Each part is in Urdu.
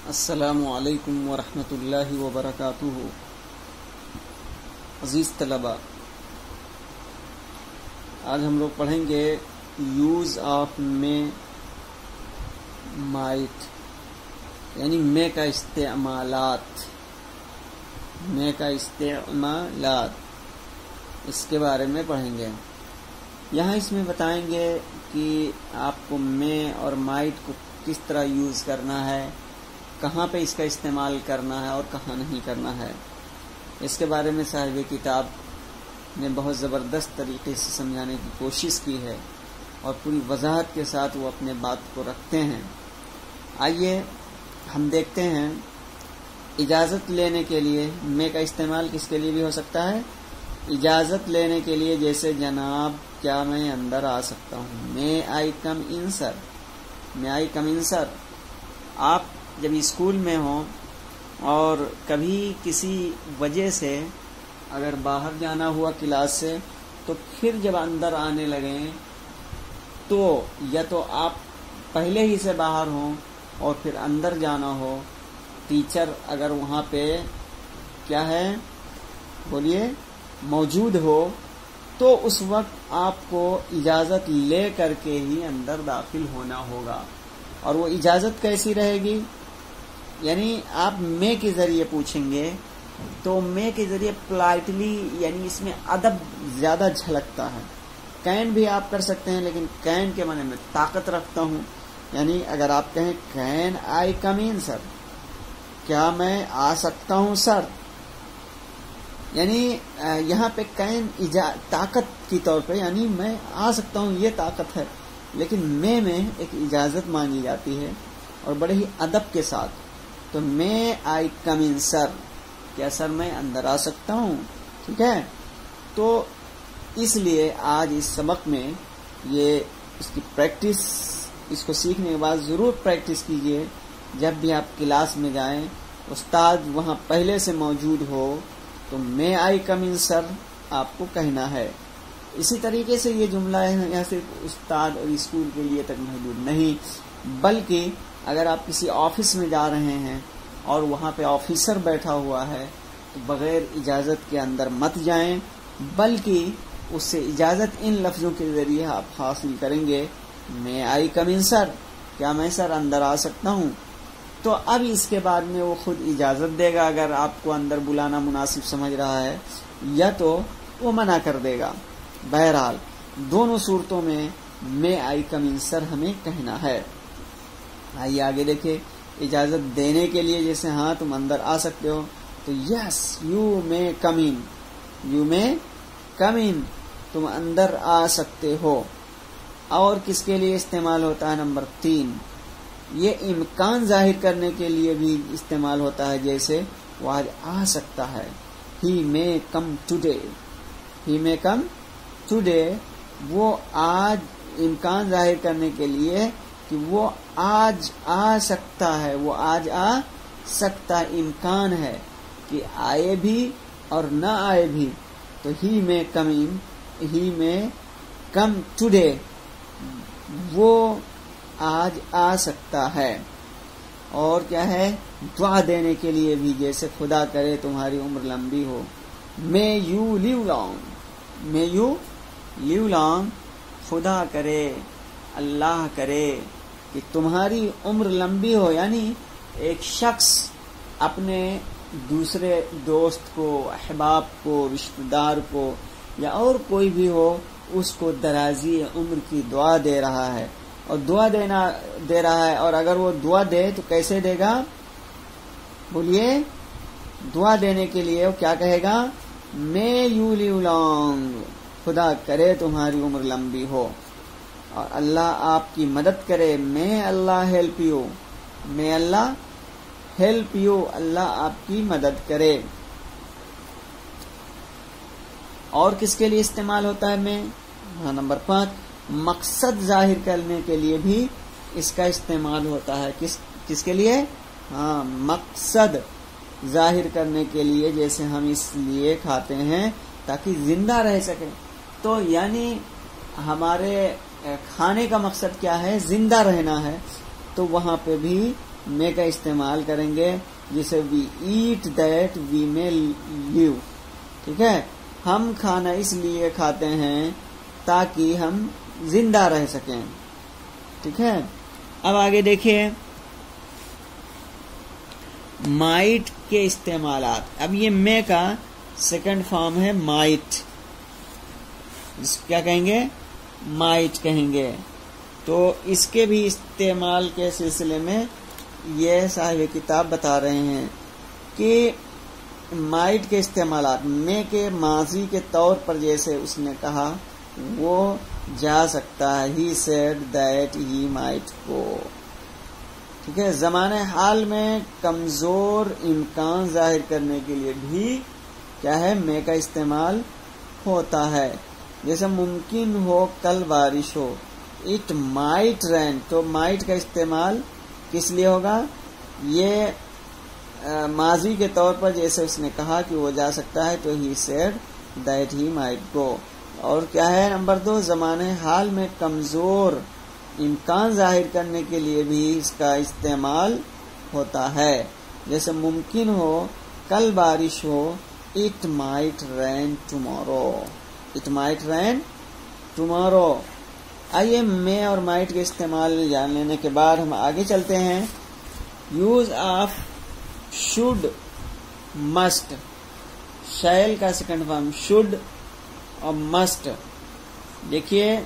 السلام علیکم ورحمۃ اللہ وبرکاتہ۔ عزیز طلباء، آج ہم لوگ پڑھیں گے یوز آف میں مائٹ، یعنی میں کا استعمالات، اس کے بارے میں پڑھیں گے۔ یہاں اس میں بتائیں گے کہ آپ کو میں اور مائٹ کو کس طرح یوز کرنا ہے، کہاں پہ اس کا استعمال کرنا ہے اور کہاں نہیں کرنا ہے۔ اس کے بارے میں صاحب کتاب نے بہت زبردست طریقے سے سمجھانے کی کوشش کی ہے اور پوری وضاحت کے ساتھ وہ اپنے بات کو رکھتے ہیں۔ آئیے ہم دیکھتے ہیں، اجازت لینے کے لیے میں کا استعمال کس کے لیے بھی ہو سکتا ہے؟ اجازت لینے کے لیے، جیسے جناب کیا میں اندر آ سکتا ہوں، میں آئی کم ان سر۔ آپ جب اسکول میں ہوں اور کبھی کسی وجہ سے اگر باہر جانا ہوا کلاس سے، تو پھر جب اندر آنے لگیں تو یا تو آپ پہلے ہی سے باہر ہوں اور پھر اندر جانا ہو، ٹیچر اگر وہاں پہ کیا ہے بولیے موجود ہو، تو اس وقت آپ کو اجازت لے کر کے ہی اندر داخل ہونا ہوگا۔ اور وہ اجازت کیسی رہے گی؟ یعنی آپ میں کے ذریعے پوچھیں گے تو میں کے ذریعے پلائٹلی، یعنی اس میں ادب زیادہ جھلکتا ہے۔ کین بھی آپ کر سکتے ہیں، لیکن کین کے معنی میں طاقت رکھتا ہوں، یعنی اگر آپ کہیں کین آئی کم ان سر، کیا میں آ سکتا ہوں سر، یعنی یہاں پہ کین طاقت کی طور پہ، یعنی میں آ سکتا ہوں، یہ طاقت ہے۔ لیکن میں ایک اجازت مانگی جاتی ہے اور بڑے ہی ادب کے ساتھ، تو میں آئی کم ان سر، کیا سر میں اندر آ سکتا ہوں، ٹھیک ہے۔ تو اس لیے آج اس سبق میں یہ اس کی پریکٹس، اس کو سیکھنے کے بعد ضرور پریکٹس کیجئے۔ جب بھی آپ کلاس میں جائیں، استاد وہاں پہلے سے موجود ہو تو میں آئی کم ان سر آپ کو کہنا ہے۔ اسی طریقے سے یہ جملہ ہے، یہاں صرف استاد اور اسکول کے لیے تک محدود نہیں، بلکہ اگر آپ کسی آفس میں جا رہے ہیں اور وہاں پہ آفیسر بیٹھا ہوا ہے تو بغیر اجازت کے اندر مت جائیں، بلکہ اس سے اجازت ان لفظوں کے ذریعے آپ حاصل کریں گے، میں آئی کم ان سر، کیا میں سر اندر آ سکتا ہوں۔ تو اب اس کے بعد میں وہ خود اجازت دے گا اگر آپ کو اندر بلانا مناسب سمجھ رہا ہے، یا تو وہ منع کر دے گا۔ بہرحال دونوں صورتوں میں آئی کم ان سر ہمیں کہنا ہے۔ آئیے آگے دیکھیں، اجازت دینے کے لیے جیسے ہاں تم اندر آ سکتے ہو، تو یس یو میں کم ان، تم اندر آ سکتے ہو۔ اور کس کے لیے استعمال ہوتا ہے؟ نمبر 3، یہ امکان ظاہر کرنے کے لیے بھی استعمال ہوتا ہے، جیسے وہ آج آ سکتا ہے، ہی میں کم ٹوڈے، وہ آج امکان ظاہر کرنے کے لیے کہ وہ آج آ سکتا ہے، وہ آج آ سکتا، امکان ہے کہ آئے بھی اور نہ آئے بھی، تو ہی میں کم ٹوڈے، وہ آج آ سکتا ہے۔ اور کیا ہے؟ دعا دینے کے لیے بھی، جیسے خدا کرے تمہاری عمر لمبی ہو، may you live long، خدا کرے، اللہ کرے کہ تمہاری عمر لمبی ہو، یعنی ایک شخص اپنے دوسرے دوست کو، احباب کو، رشتہ دار کو، یا اور کوئی بھی ہو، اس کو درازی عمر کی دعا دے رہا ہے، اور دعا دے رہا ہے، اور اگر وہ دعا دے تو کیسے دے گا؟ بولیے، دعا دینے کے لیے وہ کیا کہے گا؟ may you live long، خدا کرے تمہاری عمر لمبی ہو، اور اللہ آپ کی مدد کرے، may Allah help you، اللہ آپ کی مدد کرے۔ اور کس کے لیے استعمال ہوتا ہے میں؟ نمبر 5، مقصد ظاہر کرنے کے لیے بھی اس کا استعمال ہوتا ہے۔ کس کے لیے؟ مقصد ظاہر کرنے کے لیے، جیسے ہم اس لیے کھاتے ہیں تاکہ زندہ رہ سکیں، تو یعنی ہمارے کھانے کا مقصد کیا ہے؟ زندہ رہنا ہے، تو وہاں پہ بھی میں کا استعمال کریں گے، جیسے وی ایٹ دیٹ وی میں لیو. ٹھیک ہے، ہم کھانا اس لیے کھاتے ہیں تاکہ ہم زندہ رہ سکیں. ٹھیک ہے، اب آگے دیکھیے مائٹ کے استعمالات. اب یہ میں کا سیکنڈ فارم ہے مائٹ، کیا کہیں گے؟ مائٹ کہیں گے. تو اس کے بھی استعمال کے سلسلے میں یہ صاحب کتاب بتا رہے ہیں کہ مائٹ کے استعمالات میں کے ماضی کے طور پر جیسے اس نے کہا وہ جا سکتا ہے، he said that he might go. ٹھیک ہے، زمانہ حال میں کمزور امکان ظاہر کرنے کے لیے بھی کیا ہے؟ میں کا استعمال ہوتا ہے. جیسے ممکن ہو کل بارش ہو، اٹ مائٹ رین. تو مائٹ کا استعمال کس لیے ہوگا؟ یہ ماضی کے طور پر جیسے اس نے کہا کہ وہ جا سکتا ہے تو he said that he might go. اور کیا ہے نمبر 2، زمانے حال میں کمزور امکان ظاہر کرنے کے لیے بھی اس کا استعمال ہوتا ہے. جیسے ممکن ہو کل بارش ہو، it might rain tomorrow. It might rain tomorrow. آئیے میں اور مائٹ کے استعمال جان لینے کے بعد ہم آگے چلتے ہیں. Use of should must. Shell کا سیکنڈ فارم شوڈ اور مسٹ. دیکھیے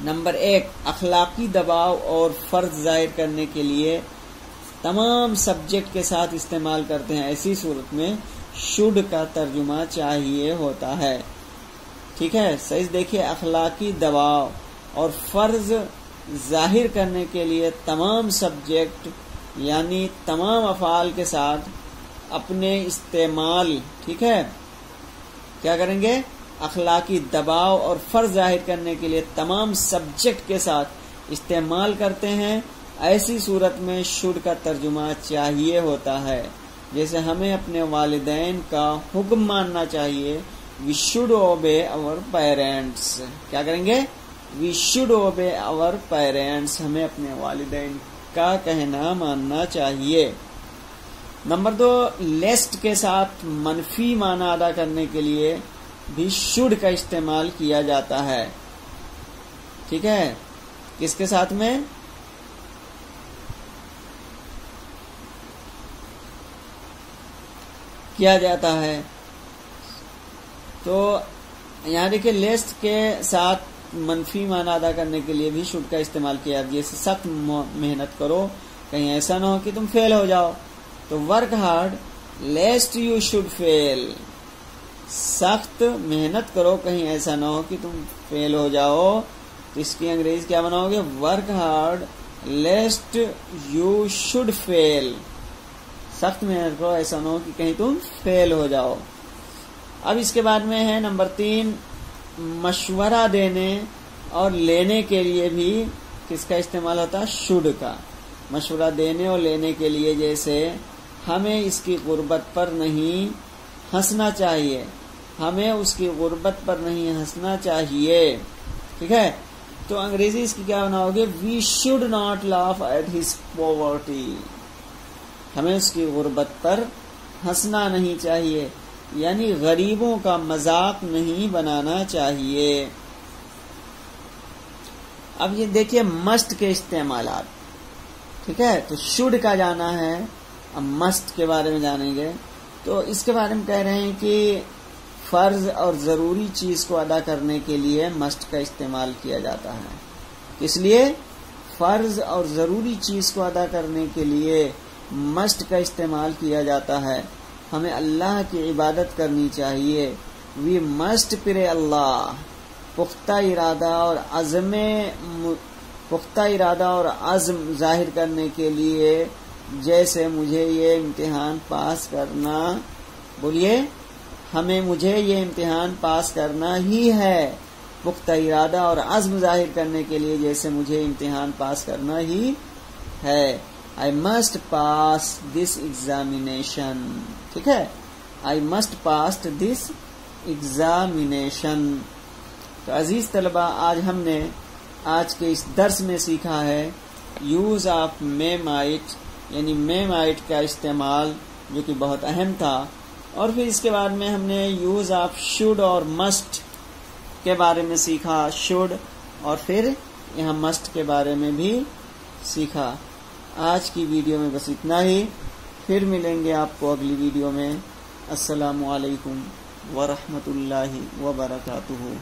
نمبر 1، اخلاقی دباؤ اور فرض ظاہر کرنے کے لیے تمام سبجیکٹ کے ساتھ استعمال کرتے ہیں. ایسی صورت میں شوڈ کا ترجمہ چاہیے ہوتا ہے. ٹھیک ہے، صحیح دیکھیے، اخلاقی دباؤ اور فرض ظاہر کرنے کے لیے تمام سبجیکٹ یعنی تمام افعال کے ساتھ اپنے استعمال، ٹھیک ہے، کیا کریں گے؟ اخلاقی دباؤ اور فرض ظاہر کرنے کے لیے تمام سبجیکٹ کے ساتھ استعمال کرتے ہیں. ایسی صورت میں شوڈ کا ترجمہ چاہیے ہوتا ہے. جیسے ہمیں اپنے والدین کا حکم ماننا چاہیے، we should obey our parents. کیا کریں گے؟ We should obey our parents. ہمیں اپنے والدین کا کہنا ماننا چاہیے. نمبر 2، لیسٹ کے ساتھ منفی معنی ادا کرنے کے لیے بھی شوڈ کا استعمال کیا جاتا ہے. ٹھیک ہے، کس کے ساتھ میں؟ کیا جاتا ہے. تو یہاں دیکھیں لیسٹ کے ساتھ منفی معنی ادا کرنے کے لیے بھی شوڈ کا استعمال کیا. جیسے سخت محنت کرو، کہیں ایسا نہ ہو کہ تم فیل ہو جاؤ. تو work hard lest you should fail. سخت محنت کرو، کہیں ایسا نہ ہو کہ تم فیل ہو جاؤ. تو اس کی انگریزی کیا بناؤ گے؟ Work hard lest you should fail. سخت محنت کرو، ایسا نہ ہو کہ کہیں تم فیل ہو جاؤ. اب اس کے بعد میں ہے نمبر 3، مشورہ دینے اور لینے کے لیے بھی کس کا استعمال ہوتا ہے؟ شوڈ کا. مشورہ دینے اور لینے کے لیے جیسے ہمیں اس کی غربت پر نہیں ہنسنا چاہیے، ہمیں اس کی غربت پر نہیں ہنسنا چاہیے. ٹھیک ہے، تو انگریزی اس کی کیا بناؤ گے؟ We should not laugh at his poverty. ہمیں اس کی غربت پر ہنسنا نہیں چاہیے، یعنی غریبوں کا مذاق نہیں بنانا چاہیے. اب یہ دیکھیے مسٹ کے استعمالات. ٹھیک ہے، تو شوڈ کا جانا ہے، اب مسٹ کے بارے میں جانیں گے. تو اس کے بارے میں کہہ رہے ہیں کہ فرض اور ضروری چیز کو ادا کرنے کے لیے مسٹ کا استعمال کیا جاتا ہے. اس لیے فرض اور ضروری چیز کو ادا کرنے کے لیے مسٹ کا استعمال کیا جاتا ہے. ہمیں اللہ کی عبادت کرنی چاہیے. وی مسٹ پرے اللہ. پختہ ارادہ اور عزم ظاہر کرنے کے لیے جیسے مجھے یہ امتحان پاس کرنا، بولیے، مجھے یہ امتحان پاس کرنا ہی ہے. پختہ ارادہ اور عزم ظاہر کرنے کے لیے جیسے مجھے امتحان پاس کرنا ہی ہے. I must pass this examination. ٹھیک ہے، I must pass this examination. تو عزیز طلبہ، آج ہم نے آج کے اس درس میں سیکھا ہے یوز آف مے مائٹ یعنی مے مائٹ کا استعمال جو کہ بہت اہم تھا، اور پھر اس کے بعد میں ہم نے یوز آف شوڈ اور مسٹ کے بارے میں سیکھا، شوڈ، اور پھر یہاں مسٹ کے بارے میں بھی سیکھا۔ آج کی ویڈیو میں بس اتنا ہی، پھر ملیں گے آپ کو اگلی ویڈیو میں۔ السلام علیکم ورحمۃ اللہ وبرکاتہ۔